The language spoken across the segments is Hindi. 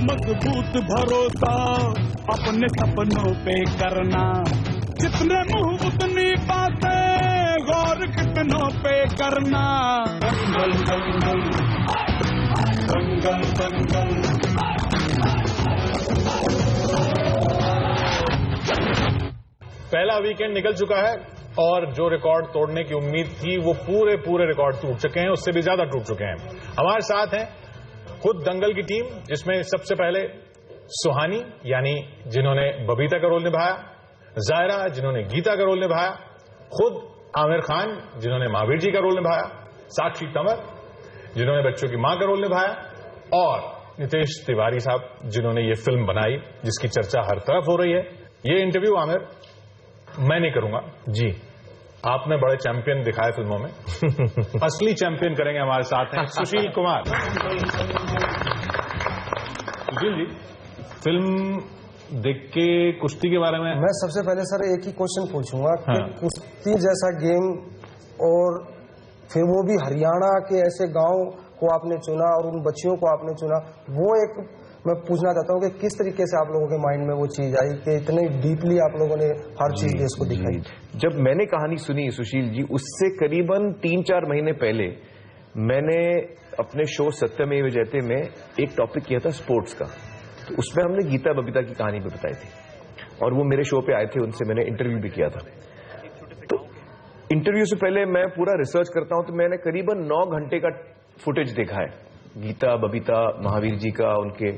मजबूत भरोसा अपने सपनों पे करना, जितने मुंह उतनी बातें, गौर कितनों पे करना। दंगल दंगल दंगल दंगल। पहला वीकेंड निकल चुका है और जो रिकॉर्ड तोड़ने की उम्मीद थी वो पूरे रिकॉर्ड टूट चुके हैं, उससे भी ज्यादा टूट चुके हैं। हमारे साथ हैं खुद दंगल की टीम, जिसमें सबसे पहले सुहानी यानी जिन्होंने बबीता का रोल निभाया, जायरा जिन्होंने गीता का रोल निभाया, खुद आमिर खान जिन्होंने महावीर जी का रोल निभाया, साक्षी तंवर जिन्होंने बच्चों की मां का रोल निभाया, और नितेश तिवारी साहब जिन्होंने ये फिल्म बनाई जिसकी चर्चा हर तरफ हो रही है। ये इंटरव्यू आमिर मैं नहीं करूंगा जी, आपने बड़े चैंपियन दिखाए फिल्मों में। असली चैंपियन करेंगे। हमारे साथ हैं सुशील कुमार। सुशील जी, फिल्म देख के कुश्ती के बारे में मैं सबसे पहले सर एक ही क्वेश्चन पूछूंगा कि कुश्ती जैसा गेम, और फिर वो भी हरियाणा के ऐसे गांव को आपने चुना और उन बच्चियों को आपने चुना, वो एक मैं पूछना चाहता हूँ कि किस तरीके से आप लोगों के माइंड में वो चीज आई कि इतने डीपली आप लोगों ने हर चीज देश को दिखाई। जब मैंने कहानी सुनी सुशील जी, उससे करीबन 3-4 महीने पहले मैंने अपने शो सत्यमेव जयते में एक टॉपिक किया था स्पोर्ट्स का, तो उसमें हमने गीता बबीता की कहानी भी बताई थी और वो मेरे शो पे आए थे, उनसे मैंने इंटरव्यू भी किया था। तो इंटरव्यू से पहले मैं पूरा रिसर्च करता हूं, तो मैंने करीबन 9 घंटे का फुटेज देखा है गीता बबीता महावीर जी का, उनके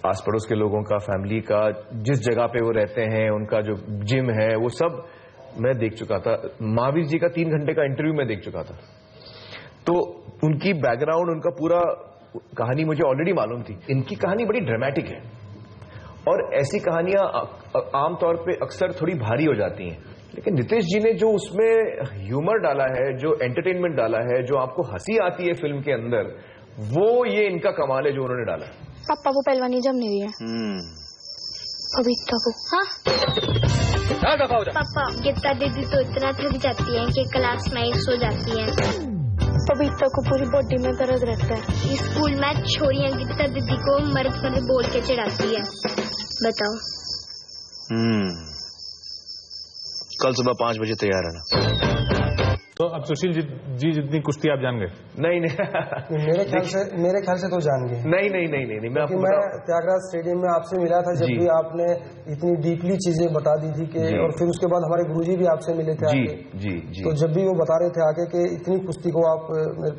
आस पड़ोस के लोगों का, फैमिली का, जिस जगह पे वो रहते हैं, उनका जो जिम है, वो सब मैं देख चुका था। महावीर जी का 3 घंटे का इंटरव्यू मैं देख चुका था, तो उनकी बैकग्राउंड, उनका पूरा कहानी मुझे ऑलरेडी मालूम थी। इनकी कहानी बड़ी ड्रामेटिक है और ऐसी कहानियां आमतौर पे अक्सर थोड़ी भारी हो जाती हैं, लेकिन नितेश जी ने जो उसमें ह्यूमर डाला है, जो एंटरटेनमेंट डाला है, जो आपको हंसी आती है फिल्म के अंदर, वो ये इनका कमाल है जो उन्होंने डाला। पापा को पहलवानी जमने दी है बबीता को। हाँ पापा, गीता दीदी तो इतना थक जाती है कि क्लास में ही सो जाती है। बबीता को पूरी बॉडी में दर्द रहता है। स्कूल में छोरियां गीता दीदी को मर्द बोल के चिढ़ाती है। बताओ। कल सुबह 5 बजे तैयार है ना? तो अब सुशील जी जितनी कुश्ती आप जान गए? नहीं मेरे ख्याल से तो जान गए। नहीं मैं त्यागराज स्टेडियम में आपसे मिला था जब भी आपने इतनी डीपली चीजें बता दी थी कि, और फिर उसके बाद हमारे गुरुजी भी आपसे मिले थे आके। तो जब भी वो बता रहे थे आगे कि इतनी कुश्ती को आप,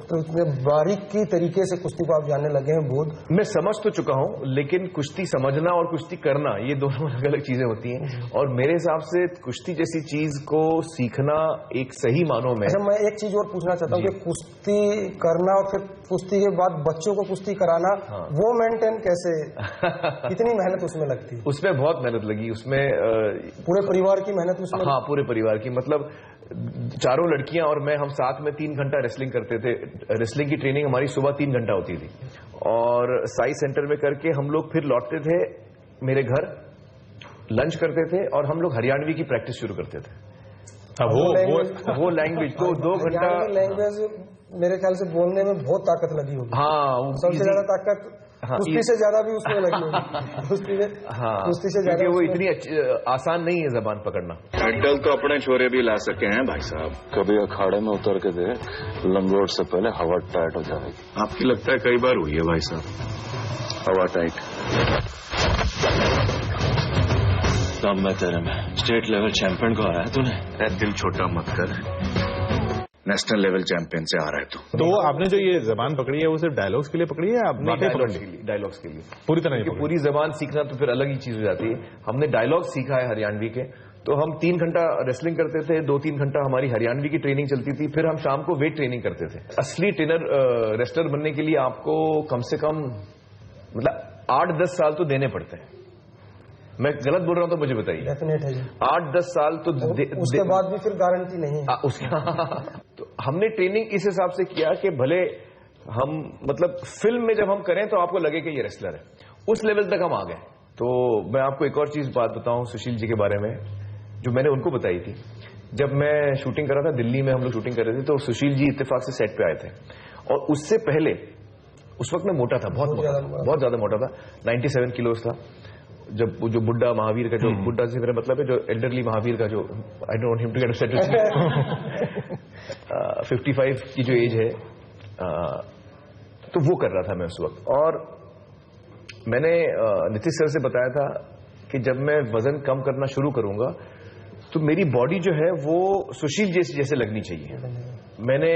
तो इतने बारीकी तरीके से कुश्ती को आप जानने लगे हैं बहुत। मैं समझ तो चुका हूं, लेकिन कुश्ती समझना और कुश्ती करना ये दोनों अलग अलग चीजें होती हैं, और मेरे हिसाब से कुश्ती जैसी चीज को सीखना एक सही मानों में। अच्छा, मैं एक चीज और पूछना चाहता हूँ कि कुश्ती करना और फिर कुश्ती के बाद बच्चों को कुश्ती कराना, वो मेंटेन कैसे, कितनी मेहनत उसमें लगती है? उसमें बहुत मेहनत लगी, उसमें पूरे परिवार की मेहनत उसमें। हाँ, पूरे परिवार की, मतलब 4 लड़कियां और मैं, हम साथ में 3 घंटा रेसलिंग करते थे। रेसलिंग की ट्रेनिंग हमारी सुबह 3 घंटा होती थी, और साई सेंटर में करके हम लोग फिर लौटते थे मेरे घर, लंच करते थे, और हम लोग हरियाणवी की प्रैक्टिस शुरू करते थे। वो लैंग्वेज तो 2 घंटा लैंग्वेज मेरे ख्याल से बोलने में बहुत ताकत लगी होगी। हाँ, सबसे ज्यादा ताकत कुश्ती से ज्यादा भी उसमें लगी होगी। कुश्ती से ज्यादा, वो इतनी आसान नहीं है जबान पकड़ना। मेडल तो अपने छोरे भी ला सके हैं भाई साहब। कभी अखाड़े में उतर के देख, लंगोट से पहले हवा टाइट हो जाएगी। आपकी लगता है कई बार हुई है भाई साहब हवा टाइट? दम मैं तेरे में। स्टेट लेवल चैंपियन को आ रहा है तूने? दिल छोटा मत कर, नेशनल लेवल चैंपियन से आ रहा है तू। तो आपने जो ये जबान पकड़ी है वो सिर्फ डायलॉग्स के लिए पकड़ी है? आप डायलॉग्स के लिए पूरी तरह? पूरी जबान सीखना तो फिर अलग ही चीज हो जाती है। हमने डायलॉग सीखा है हरियाणवी के, तो हम 3 घंटा रेसलिंग करते थे, 2-3 घंटा हमारी हरियाणवी की ट्रेनिंग चलती थी, फिर हम शाम को वेट ट्रेनिंग करते थे। असली ट्रेनर रेसलर बनने के लिए आपको कम से कम मतलब 8-10 साल तो देने पड़ते हैं। मैं गलत बोल रहा हूं तो मुझे बताइए। डेफिनेट है जी। 8-10 साल तो उसके बाद भी फिर गारंटी नहीं है। तो हमने ट्रेनिंग इस हिसाब से किया कि भले हम मतलब फिल्म में जब हम करें तो आपको लगे कि ये रेसलर है, उस लेवल तक हम आ गए। तो मैं आपको एक और चीज बात बताऊं सुशील जी के बारे में, जो मैंने उनको बताई थी। जब मैं शूटिंग कर रहा था दिल्ली में, हम लोग शूटिंग कर रहे थे, तो सुशील जी इत्तेफाक से सेट पे आए थे, और उससे पहले उस वक्त मैं मोटा था, बहुत ज्यादा मोटा था, 97 किलोज था। जब जो बुड्ढा महावीर का, जो बुड्ढा से मेरा मतलब है जो एल्डरली महावीर का, जो I don't want him to get upset, 55 की जो एज है, तो वो कर रहा था मैं उस वक्त। और मैंने नीतीश सर से बताया था कि जब मैं वजन कम करना शुरू करूंगा तो मेरी बॉडी जो है वो सुशील जैसे लगनी चाहिए। मैंने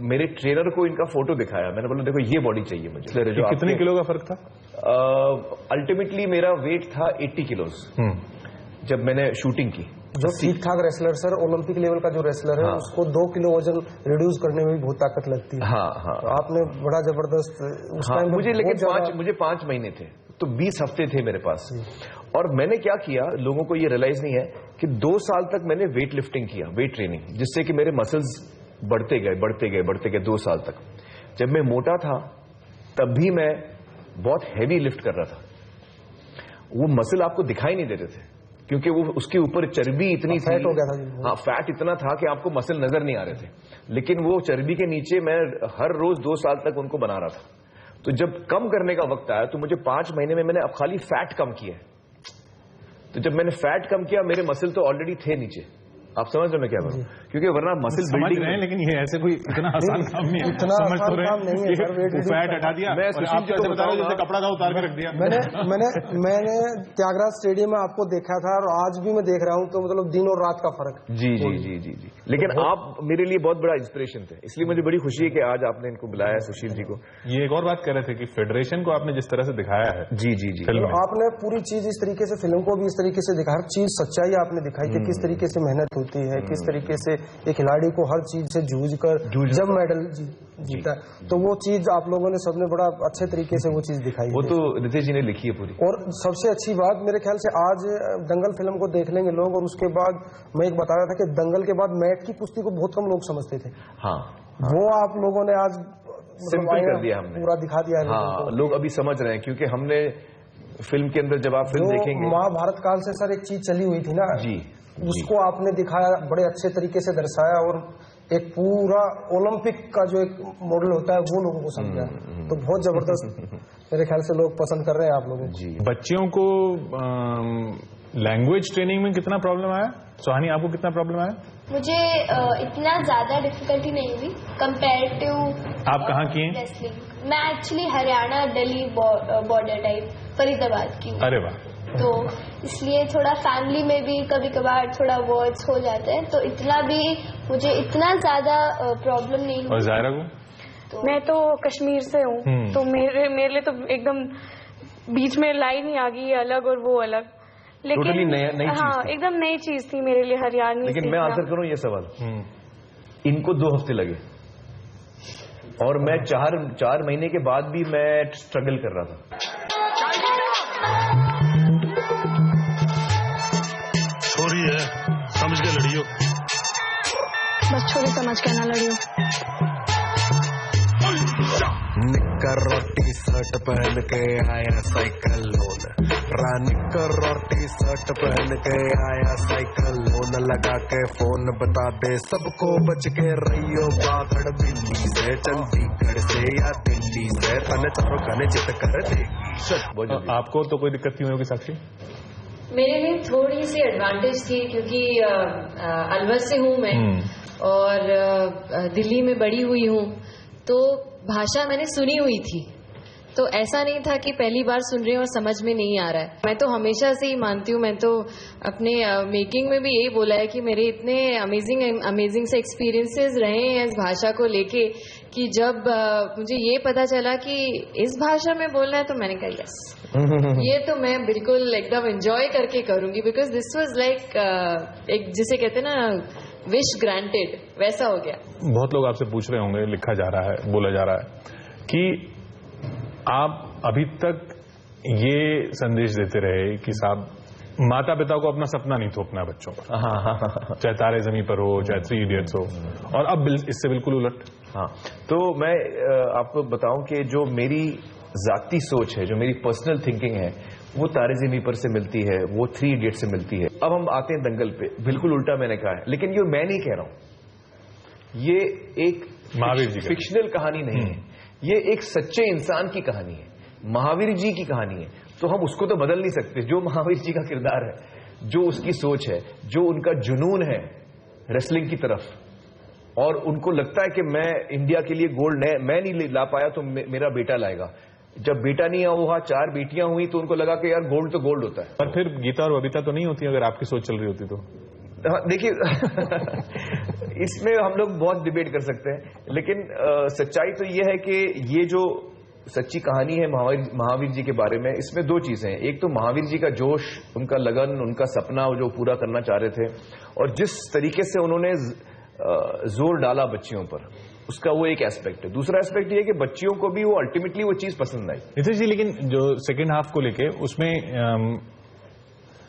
मेरे ट्रेनर को इनका फोटो दिखाया, मैंने बोला देखो ये बॉडी चाहिए मुझे। कितने किलो का फर्क था? अल्टीमेटली मेरा वेट था 80 किलोज जब मैंने शूटिंग की। जो ठीक ठाक रेसलर सर, ओलंपिक लेवल का जो रेसलर है, उसको 2 किलो वजन रिड्यूस करने में भी बहुत ताकत लगती है। हाँ हाँ, तो आपने बड़ा जबरदस्त उस टाइम मुझे, लेकिन मुझे 5 महीने थे, तो 20 हफ्ते थे मेरे पास। और मैंने क्या किया, लोगों को ये रियलाइज नहीं है कि 2 साल तक मैंने वेट लिफ्टिंग किया, वेट ट्रेनिंग, जिससे कि मेरे मसल्स बढ़ते गए 2 साल तक। जब मैं मोटा था तब भी मैं बहुत हैवी लिफ्ट कर रहा था। वो मसल आपको दिखाई नहीं देते थे क्योंकि वो उसके ऊपर चर्बी इतनी थी, फैट हो गया था। हाँ, फैट इतना था कि आपको मसल नजर नहीं आ रहे थे, लेकिन वो चर्बी के नीचे मैं हर रोज 2 साल तक उनको बना रहा था। तो जब कम करने का वक्त आया तो मुझे 5 महीने में मैंने अब खाली फैट कम किया। तो जब मैंने फैट कम किया, मेरे मसल तो ऑलरेडी थे नीचे। आप समझ रहे मैं क्या करूं? क्योंकि वरना मसल बिल्डिंग है, लेकिन ये ऐसे कोई इतना आसान काम नहीं है। इतना समझ तो रहे फैट हटा दिया, मैं आपको ऐसे बता रहा हूं जैसे कपड़ा था उतार के रख दिया। मैंने त्यागराज स्टेडियम में आपको देखा था और आज भी मैं देख रहा हूं, तो मतलब दिन और रात का फर्क। जी। लेकिन आप मेरे लिए बहुत बड़ा इंस्पिरेशन थे, इसलिए मुझे बड़ी खुशी है कि आज आपने इनको बुलाया, सुशील जी को। ये एक और बात कह रहे थे कि फेडरेशन को आपने जिस तरह से दिखाया है, जी, आपने पूरी चीज इस तरीके से, फिल्म को भी इस तरीके से दिखा, हर चीज सच्चाई आपने दिखाई कि किस तरीके से मेहनत होती है, किस तरीके से एक खिलाड़ी को हर चीज से जूझ कर जब मेडल जीता, तो वो चीज आप लोगों ने सबने बड़ा अच्छे तरीके से वो चीज दिखाई। वो तो रितेश जी ने लिखी है पूरी। और सबसे अच्छी बात मेरे ख्याल से, आज दंगल फिल्म को देख लेंगे लोग, और उसके बाद मैं एक बता रहा था कि दंगल के बाद मैट की कुश्ती को बहुत कम लोग समझते थे। हाँ, वो आप लोगों ने आज सिंपल कर दिया, हमने पूरा दिखा दिया है। हाँ, लोग अभी समझ रहे हैं क्योंकि हमने फिल्म के अंदर, जब आप फिल्म देखेंगे, महाभारत काल से सर एक चीज चली हुई थी ना जी, उसको आपने दिखाया, बड़े अच्छे तरीके से दर्शाया, और एक पूरा ओलंपिक का जो एक मॉडल होता है वो लोगों को समझा, तो बहुत जबरदस्त मेरे ख्याल से लोग पसंद कर रहे हैं आप लोगों को। बच्चियों को लैंग्वेज ट्रेनिंग में कितना प्रॉब्लम आया? सुहानी, आपको कितना प्रॉब्लम आया? मुझे इतना ज्यादा डिफिकल्टी नहीं हुई कंपेयर टू। आप कहाँ की हैं? मैं actually Haryana Delhi border type Faridabad की हूँ। अरे वाह। तो इसलिए थोड़ा फैमिली में भी कभी कभार थोड़ा वर्ड्स हो जाते हैं, तो इतना भी मुझे इतना ज्यादा प्रॉब्लम नहीं हुई। और ज़ायरा को? मैं तो कश्मीर से हूँ, तो मेरे लिए तो एकदम बीच में लाइन ही आ गई, अलग और वो अलग, लेकिन नई हाँ, एकदम नई चीज थी मेरे लिए हरियाणवी। लेकिन मैं आंसर करूँ ये सवाल, इनको 2 हफ्ते लगे और मैं 4 महीने के बाद भी मैं स्ट्रगल कर रहा था। छोरी है, समझ के लड़ियो। बस छोरी समझ के ना लड़ियो। निक्कर और टी शर्ट पहन के आया साइकिल लोन, निक्कर और टी शर्ट पहन के आया साइकिल लोन, लगा के फोन बता दे सबको बच के रहियो बागड़ बिल्ली से, चंडीगढ़ से या दिल्ली से, तने चारों खाने जित कर दे। आपको तो कोई दिक्कत नहीं होगी साक्षी? मेरे लिए थोड़ी सी एडवांटेज थी क्योंकि अलवर से हूँ मैं और दिल्ली में बड़ी हुई हूँ, तो भाषा मैंने सुनी हुई थी, तो ऐसा नहीं था कि पहली बार सुन रही हूँ और समझ में नहीं आ रहा है। मैं तो हमेशा से ही मानती हूँ, मैं तो अपने मेकिंग में भी यही बोला है कि मेरे इतने अमेजिंग से एक्सपीरियंसेस रहे हैं इस भाषा को लेके कि जब मुझे ये पता चला कि इस भाषा में बोलना है तो मैंने कहा यस, ये तो मैं बिल्कुल एकदम एंजॉय करके करूंगी, बिकॉज दिस वाज लाइक एक जिसे कहते हैं ना विश ग्रांटेड, वैसा हो गया। बहुत लोग आपसे पूछ रहे होंगे, लिखा जा रहा है, बोला जा रहा है कि आप अभी तक ये संदेश देते रहे कि साहब माता पिता को अपना सपना नहीं थोपना है बच्चों पर, चाहे तारे जमीन पर हो, चाहे 3 इडियट्स हो, और अब इससे बिल्कुल उलट। हाँ, तो मैं आपको बताऊं कि जो मेरी जाती सोच है, जो मेरी पर्सनल थिंकिंग है, वो तारे ज़मीं पर से मिलती है, वो 3 इडियट से मिलती है। अब हम आते हैं दंगल पे, बिल्कुल उल्टा मैंने कहा है, लेकिन ये मैं नहीं कह रहा हूं, ये एक महावीर जी फिक्शनल कहानी नहीं है, ये एक सच्चे इंसान की कहानी है, महावीर जी की कहानी है। तो हम उसको तो बदल नहीं सकते। जो महावीर जी का किरदार है, जो उसकी सोच है, जो उनका जुनून है रेसलिंग की तरफ, और उनको लगता है कि मैं इंडिया के लिए गोल्ड मैं नहीं ला पाया तो मेरा बेटा लाएगा। जब बेटा नहीं आया, वहां 4 बेटियां हुई तो उनको लगा कि यार गोल्ड तो गोल्ड होता है। पर फिर गीता और बबीता तो नहीं होती अगर आपकी सोच चल रही होती तो? देखिए इसमें हम लोग बहुत डिबेट कर सकते हैं, लेकिन सच्चाई तो ये है कि ये जो सच्ची कहानी है महावीर जी के बारे में, इसमें 2 चीजें हैं। एक तो महावीर जी का जोश, उनका लगन, उनका सपना जो पूरा करना चाह रहे थे, और जिस तरीके से उन्होंने जोर डाला बच्चियों पर, उसका वो एक एस्पेक्ट है। दूसरा एस्पेक्ट ये है कि बच्चियों को भी वो अल्टीमेटली वो चीज पसंद आई। नितिश जी, लेकिन जो सेकेंड हाफ को लेके उसमें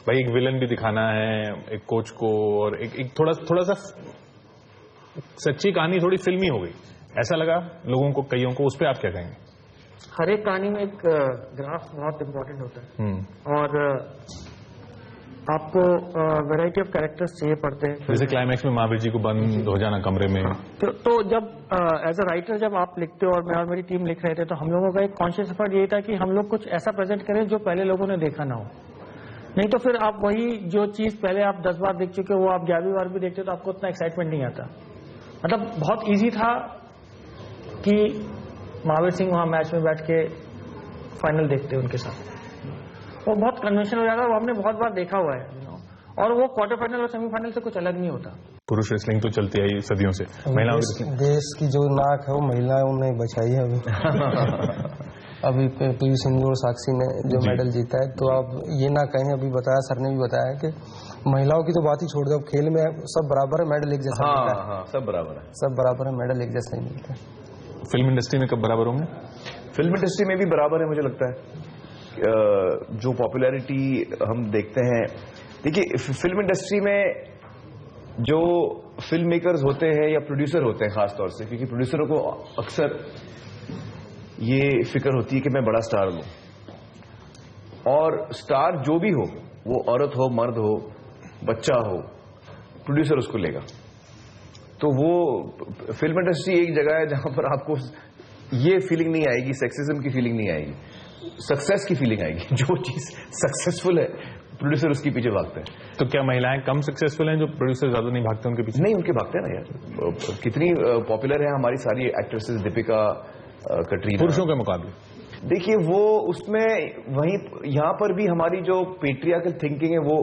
भाई एक विलन भी दिखाना है, एक कोच को, और एक थोड़ा सा सच्ची कहानी थोड़ी फिल्मी हो गई, ऐसा लगा लोगों को, कईयों को। उस पर आप क्या कहेंगे? हर एक कहानी में एक ग्राफ बहुत इंपॉर्टेंट होता है, और आपको वैरायटी ऑफ कैरेक्टर्स चाहिए पड़ते हैं। जैसे क्लाइमैक्स में महावीर जी को बंद हो जाना कमरे में, तो जब एज अ राइटर जब आप लिखते हो, और मैं और मेरी टीम लिख रहे थे, तो हम लोगों का एक कॉन्शियस एफर्ट यही था कि हम लोग कुछ ऐसा प्रेजेंट करें जो पहले लोगों ने देखा ना हो। नहीं तो फिर आप वही जो चीज पहले आप 10 बार देख चुके हो, वो आप 11वीं बार भी देखते हो तो आपको उतना एक्साइटमेंट नहीं आता। मतलब बहुत ईजी था कि महावीर सिंह वहां मैच में बैठ के फाइनल देखते उनके साथ, वो बहुत कन्वेंशनल हो जाता है, वो हमने बहुत बार देखा हुआ है। और वो क्वार्टर फाइनल और सेमीफाइनल से कुछ अलग नहीं होता। पुरुष रेसलिंग तो चलती आई सदियों से, महिलाओं की देश की जो नाक है वो महिलाओं ने बचाई है अभी। अभी पीवी सिंधु और साक्षी ने जो मेडल जीता है, तो आप ये ना कहें, अभी बताया सर ने भी बताया कि महिलाओं की तो बात ही छोड़ दो, अब खेल में सब बराबर है, मेडल एक जैसा मिलता है। हाँ, सब बराबर है, सब बराबर है, मेडल एक जैसा ही मिलता है। फिल्म इंडस्ट्री में कब बराबर होंगे? फिल्म इंडस्ट्री में भी बराबर है, मुझे लगता है। जो पॉपुलैरिटी हम देखते हैं, देखिए फिल्म इंडस्ट्री में जो फिल्म मेकर्स होते हैं या प्रोड्यूसर होते हैं खास तौर से, क्योंकि प्रोड्यूसरों को अक्सर ये फिक्र होती है कि मैं बड़ा स्टार लूं, और स्टार जो भी हो, वो औरत हो, मर्द हो, बच्चा हो, प्रोड्यूसर उसको लेगा। तो वो फिल्म इंडस्ट्री एक जगह है जहां पर आपको ये फीलिंग नहीं आएगी, सेक्सिज्म की फीलिंग नहीं आएगी, सक्सेस की फीलिंग आएगी। जो चीज सक्सेसफुल है, प्रोड्यूसर उसके पीछे भागते हैं। तो क्या महिलाएं कम सक्सेसफुल हैं जो प्रोड्यूसर ज्यादा नहीं भागते उनके पीछे? नहीं, उनके भागते हैं ना यार। कितनी पॉपुलर है हमारी सारी एक्ट्रेसेस, दीपिका, कटरीना, पुरुषों के मुकाबले। देखिए वो उसमें वहीं यहां पर भी हमारी जो पेट्रियार्कल थिंकिंग है वो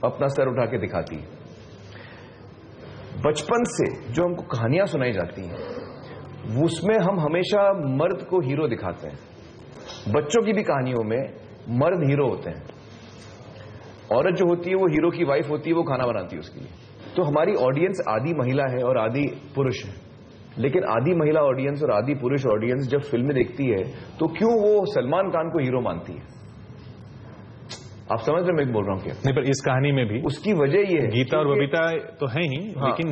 अपना सर उठा के दिखाती है। बचपन से जो हमको कहानियां सुनाई जाती हैं, उसमें हम हमेशा मर्द को हीरो दिखाते हैं। बच्चों की भी कहानियों में मर्द हीरो होते हैं, औरत जो होती है वो हीरो की वाइफ होती है, वो खाना बनाती है उसके लिए। तो हमारी ऑडियंस आधी महिला है और आधी पुरुष है, लेकिन आधी महिला ऑडियंस और आधी पुरुष ऑडियंस जब फिल्म देखती है तो क्यों वो सलमान खान को हीरो मानती है? आप समझ रहे मैं बोल रहा हूं क्या? नहीं, पर इस कहानी में भी उसकी वजह ये है, गीता और बबीता तो हैं ही, लेकिन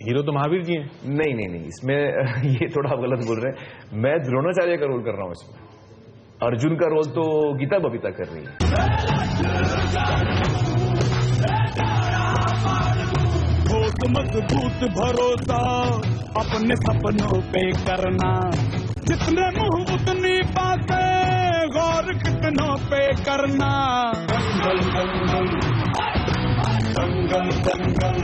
हीरो तो महावीर जी हैं। नहीं, इसमें ये थोड़ा आप गलत बोल रहे हैं। मैं द्रोणाचार्य का रोल कर रहा हूं इसमें, अर्जुन का रोल तो गीता बबीता कर रही है। मजबूत भरोसा अपने सपनों पे करना, जितने मुंह उतनी बातें, गौर कितनों पे करना। दंगल दंगल दंगल दंगल,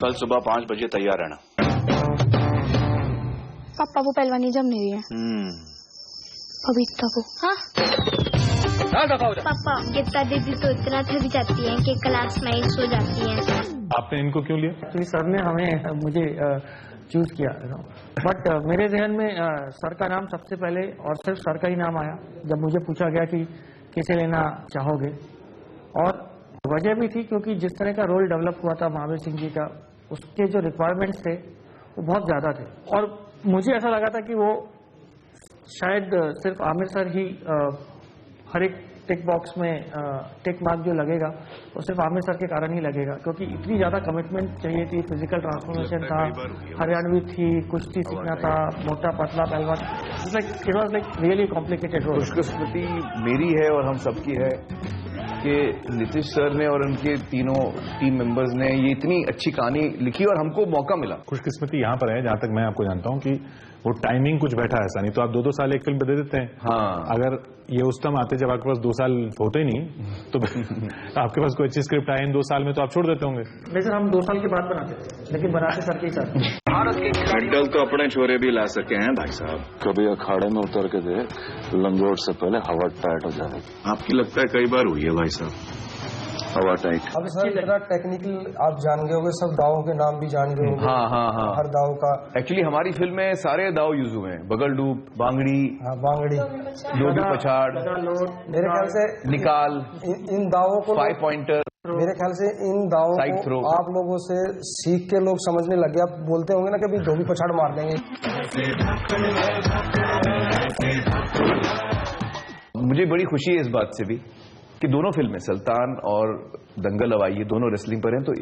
कल सुबह 5 बजे तैयार रहना। पापा वो पहलवानी जम नहीं रही है। बबीता को पापा गीता दीदी तो इतना थक जाती है कि क्लास में ही सो जाती है। आपने इनको क्यों लिया? एक्चुअली सर ने मुझे चूज किया, बट मेरे जहन में सर का नाम सबसे पहले और सिर्फ सर का ही नाम आया जब मुझे पूछा गया कि किसे लेना चाहोगे। और वजह भी थी क्योंकि जिस तरह का रोल डेवलप हुआ था महावीर सिंह जी का, उसके जो रिक्वायरमेंट्स थे वो बहुत ज्यादा थे, और मुझे ऐसा लगा था कि वो शायद सिर्फ आमिर सर ही हर एक टिक बॉक्स में टिक मार्क जो लगेगा वो सिर्फ आमिर सर के कारण ही लगेगा, क्योंकि इतनी ज्यादा कमिटमेंट चाहिए थी, फिजिकल ट्रांसफॉर्मेशन था, हरियाणवी थी, कुश्ती सीखना था, मोटा पतला पहलवान, it was like really complicated role. खुशकिस्मती मेरी है और हम सबकी है कि नीतीश सर ने और उनके तीनों टीम मेंबर्स ने ये इतनी अच्छी कहानी लिखी और हमको मौका मिला। खुशकिस्मती यहाँ पर है, जहाँ तक मैं आपको जानता हूँ, कि वो टाइमिंग कुछ बैठा है ऐसा नहीं तो आप 2-2 साल एक फिल्म पे दे देते हैं। हाँ, अगर ये उस टाइम आते जब आपके पास 2 साल होते ही नहीं तो आपके पास कोई अच्छी स्क्रिप्ट आए इन 2 साल में तो आप छोड़ देते होंगे। नहीं सर, हम 2 साल के बाद बनाते थे, लेकिन बनाते सर के साथ। मेडल तो अपने छोरे भी ला सके हैं भाई साहब। कभी अखाड़े में उतर के देख, लंगोट से पहले हवा टाइट हो जाएगी। आपकी लगता है कई बार हुई है भाई साहब हवा टाइट। अब सर इतना टेक्निकल आप जान गए होंगे, सब दावों के नाम भी जान गए होंगे। हाँ हाँ हाँ, हर दाव का एक्चुअली हमारी फिल्म में सारे दाव यूज हुए हैं, बगल डूब, बांगड़ी, बांगड़ी, लोडी पछाड़, मेरे ख्याल से निकाल, इन दावों को 5 पॉइंटर, मेरे ख्याल से इन दावों को आप लोगों से सीख के लोग समझने लग गए। आप बोलते होंगे ना कि अभी धोबी पछाड़ मार देंगे। मुझे बड़ी खुशी है इस बात से भी कि दोनों फिल्में सुल्तान और दंगल हवाई ये दोनों रेसलिंग पर हैं, तो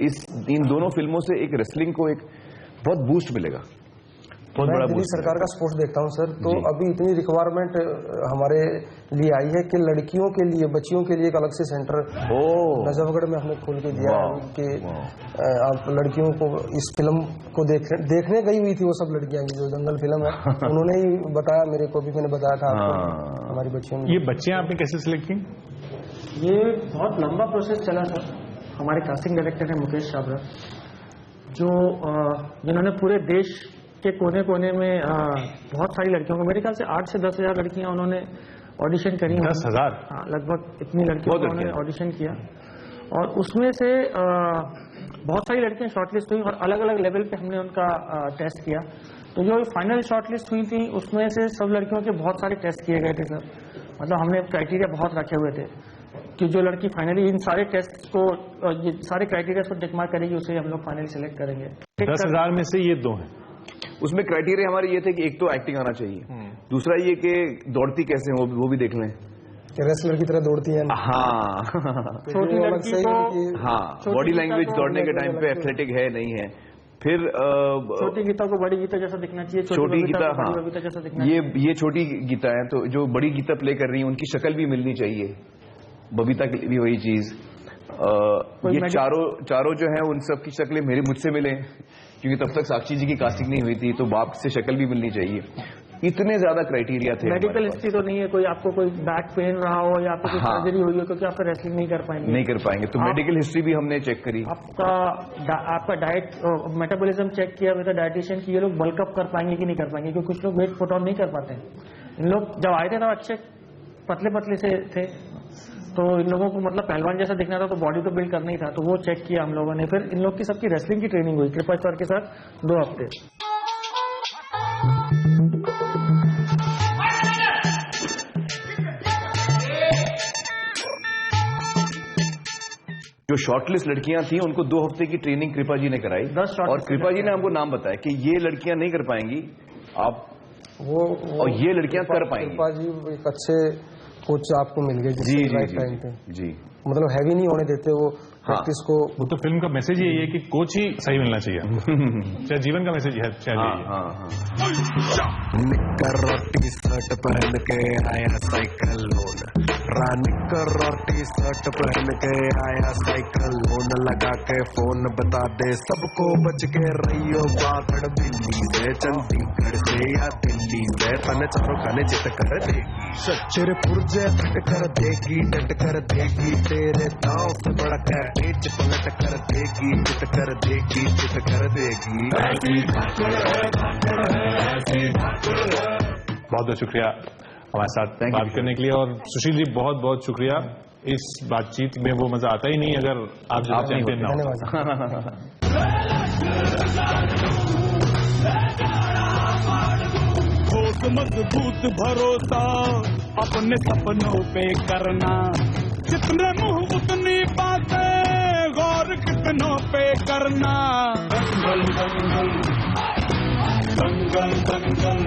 इन दोनों फिल्मों से एक रेसलिंग को एक बहुत बूस्ट मिलेगा, बहुत बड़ा दिल्ली सरकार का स्पोर्ट्स देखता हूं सर, तो अभी इतनी रिक्वायरमेंट हमारे लिए आई है कि लड़कियों के लिए, बच्चियों के लिए एक अलग से सेंटर नजफगढ़ में हमने खोल के दिया है कि आप लड़कियों को इस फिल्म को देखने गई हुई थी वो सब लड़कियां जो दंगल फिल्म है उन्होंने ही बताया मेरे को भी, मैंने बताया था आपको हमारी बच्चियों ने। ये बच्चियां आपने कैसे सिलेक्ट की? ये बहुत लंबा प्रोसेस चला सर। हमारे कास्टिंग डायरेक्टर हैं मुकेश छाबड़ा, जो जिन्होंने पूरे देश के कोने कोने में बहुत सारी लड़कियों को, मेरे ख्याल से 8 से 10 हज़ार लड़कियां उन्होंने ऑडिशन करी। 10,000? हाँ, लगभग इतनी लड़कियों को उन्होंने ऑडिशन किया और उसमें से बहुत सारी लड़कियां शॉर्टलिस्ट हुई और अलग अलग लेवल पे हमने उनका टेस्ट किया। तो जो फाइनल शॉर्टलिस्ट हुई थी उसमें से सब लड़कियों के बहुत सारे टेस्ट किए गए थे सर। मतलब हमने क्राइटेरिया बहुत रखे हुए थे कि जो लड़की फाइनली इन सारे टेस्ट को, ये सारे क्राइटेरिया को टिक मार्क करेगी उसे हम लोग फाइनली सिलेक्ट करेंगे। 10,000 में से ये 2 हैं। उसमें क्राइटेरिया हमारे ये थे कि एक तो एक्टिंग आना चाहिए, दूसरा ये कि दौड़ती कैसे हो वो भी देख लें, रेसलर की तरह दौड़ती है। हाँ, छोटी लड़की को, हाँ, बॉडी लैंग्वेज दौड़ने के टाइम पे एथलेटिक है नहीं है। फिर छोटी गीता को बड़ी गीता जैसा दिखना चाहिए, छोटी गीता, हाँ, जैसा दिखना चाहिए। ये छोटी गीता है, तो जो बड़ी गीता प्ले कर रही है उनकी शक्ल भी मिलनी चाहिए। बबीता के लिए भी वही चीज। ये चारों जो है उन सब की शक्लें मुझसे मिले, क्योंकि तब तक साक्षी जी की कास्टिंग नहीं हुई थी, तो बाप से शक्ल भी मिलनी चाहिए। इतने ज्यादा क्राइटेरिया थे। मेडिकल हिस्ट्री तो नहीं है कोई, आपको कोई बैक पेन रहा हो या आपको कोई सर्जरी हुई हो, क्योंकि आप रेसलिंग नहीं कर पाएंगे। तो मेडिकल हिस्ट्री भी हमने चेक करी। आपका डाइट मेटाबॉलिज्म चेक किया विद डाइटिशियन की ये लोग बल्कअप कर पाएंगे कि नहीं कर पाएंगे, क्योंकि कुछ लोग वेट पुट ऑन नहीं कर पाते हैं। इन लोग जब आए थे तब अच्छे पतले से थे, तो इन लोगों को मतलब पहलवान जैसा दिखना था, तो बॉडी तो बिल्ड करना ही था, तो वो चेक किया हम लोगों ने। फिर इन लोग की सबकी रेसलिंग की ट्रेनिंग हुई कृपा सर के साथ 2 हफ्ते। जो शॉर्टलिस्ट लड़कियां थी उनको 2 हफ्ते की ट्रेनिंग कृपा जी ने कराई, और कृपा जी ने हमको नाम बताया कि ये लड़कियां नहीं कर पाएंगी आप, और ये लड़कियां कर पाएंगी। कृपा जी एक अच्छे कोच आपको मिल गए जी राइट टाइम पे। जी, मतलब हैवी नहीं होने देते वो प्रैक्टिस को। वो तो फिल्म का मैसेज ही है कि कोच ही सही मिलना चाहिए। चाहे जीवन का मैसेज है, निक्कर और टी शर्ट पहन के आया साइकिल लोन, निक्कर और टी शर्ट पहन के आया साइकिल लोन, लगा के फोन बता दे सबको बच के रहियो बागड़ बिल्ली से, चंडीगढ़ से या दिल्ली से, तन चारों खाने चित कर देगी, सच्चर पुरजे डट कर देगी तेरे दांव से बड़ा कैच पलट कर देगी, चित कर देगी, चित कर देगी। बहुत बहुत शुक्रिया हमारे साथ बात करने के लिए, और सुशील जी बहुत बहुत शुक्रिया। इस बातचीत में वो मजा आता ही नहीं अगर आप चैंपियन ना हो। ठोस मजबूत भरोसा अपने सपनों पे करना, जितने मुंह उतनी बातें, गौर कितनों पे करना। दंगल दंगल दंगल दंगल